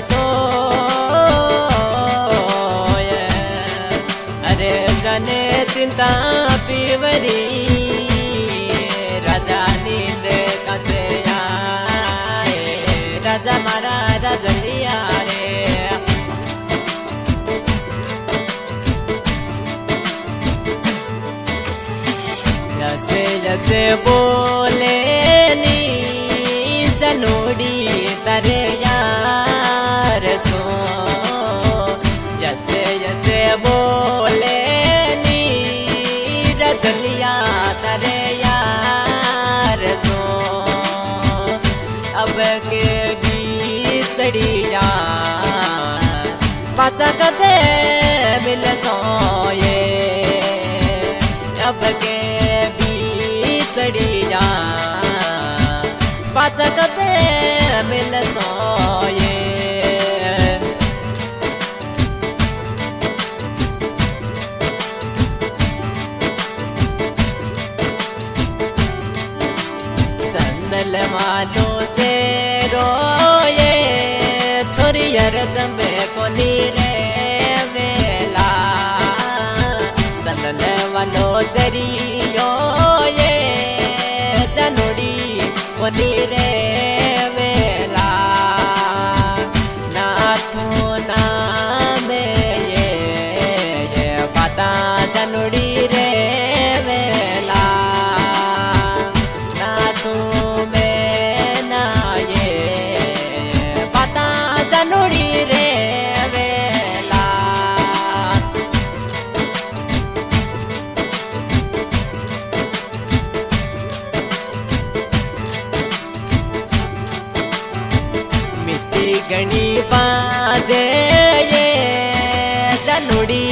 सो अरे जाने चिंता पीवरी राजा नींद कसे आए राजा मारा राजलिया रे जैसे जैसे बोले नी जनोड़ी तारे यार सो जैसे जैसे बोले नी रजलिया तारे यार सो अब के बीच सड़ी जा पाचा कदे मिल सोए अब के बीच सड़ी जा पाचा कदे मिल सोए चंदल मालो चेरो ये छोरी यरद में कोनी रे मेला चंदल वालो चरियो ये जनोड़ी कोनी रे मेला नाथू नाम ये बाता जनोड़ी रे मेला नाथू में ना ये बाता जनोड़ी रे मेला गणी बाजे ये जनोड़ी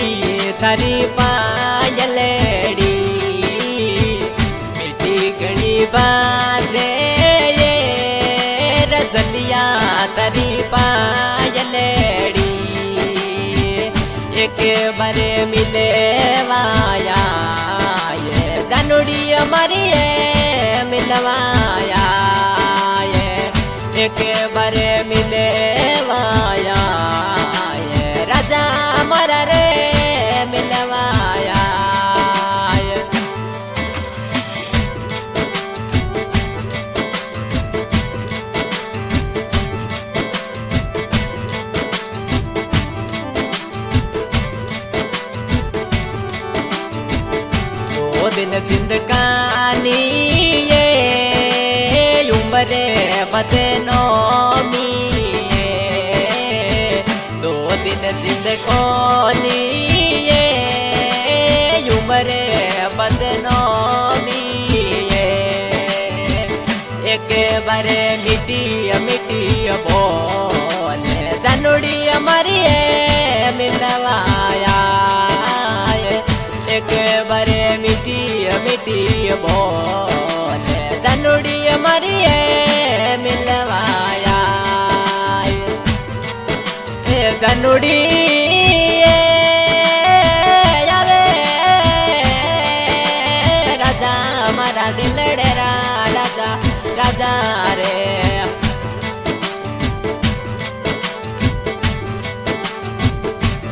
तारी पायलेड़ी मिट्टी गणी बाजे ये रजलिया तारी पायलेड़ी एक बारे मिले वाया ये जनोड़ी हमारी मिलवाया एक बारे मिले वाया ये राजा मरा रे मिलवाया दो दिन जिंदगानी ये उम्रे बदनो मी दो दिन जिंदगानी ये उम्रे बदनो मी एक बारे मिट्टी मिट्टी बोले जनोड़ी हमारी मिलवाया एक बारे मिट्टी मिट्टी बोले जनोड़ी हमारी मिलवाया जनोड़ी राजा हमारा दिल डेरा राजा राजा रे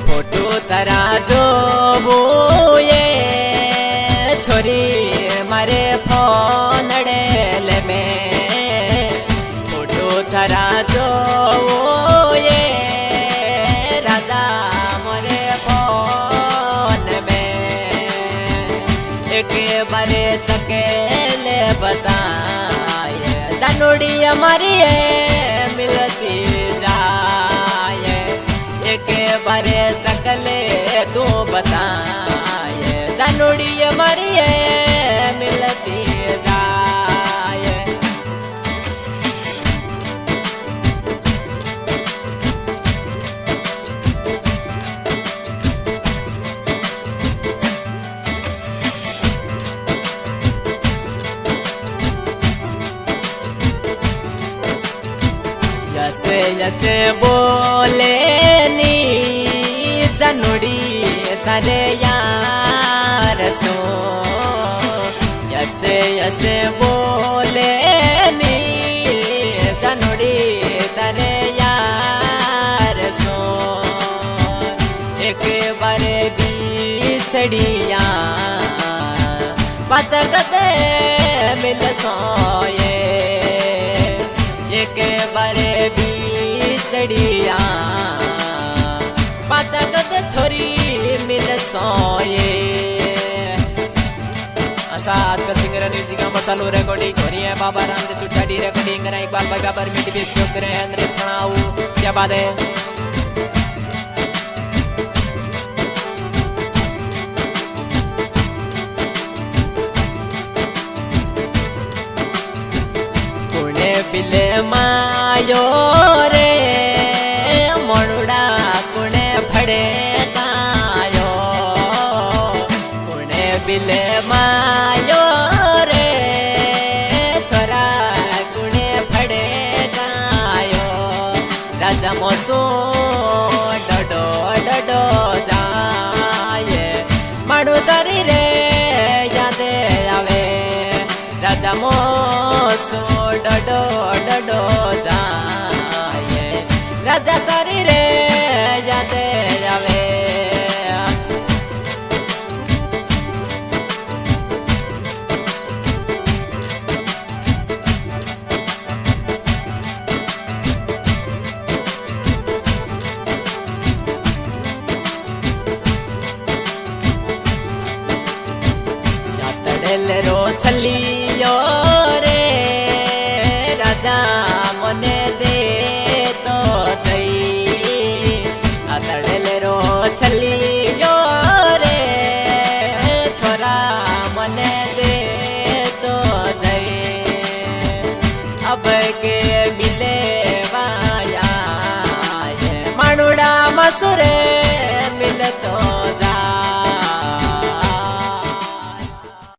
फोटो तरा जो ये छोरी मारे फोन डेल में फोटो तरा जो ये राजा मारे फोन में एक बारे सकेले बताए जनोड़ी हमारी मिलती जाए एक बारे सकले तू बताए जनोड़ी हमारी मिलती जाए जैसे जैसे बोले नी जनोड़ी तारे यार सो यसे यसे बोले नी जनोड़ी तारे यार चढ़िया पाच गते मिल सोए एक बारे भी चढ़िया पाच गते छोरी मिल सोए असा आज का सिंगर म्यूजिक मसालो रेकॉर्डिंग हो रही है बाबा रामदेव सुठाडी रेकॉर्डिंग करा इकबाल भाई बाबर मीठी भी शोक करे अंदर सुनाऊ क्या बात है बिले मायो रे मोड़ा कुणे फड़े गायो कुणे बिले मायो रे छोरा कुणे फड़े गायो राजा मोसू डडो डडो जाए माड़ू तारी रे यादे आवे राजा मोसू डडो डडो जाए राजा तारी रे यादे आवे यातड़ेल रो छलियो रे राजा मने दे तो जई आतड़ेल रो छलियो रे छोरा मने दे तो जई अब के मिले वाया मानुड़ा मसुरे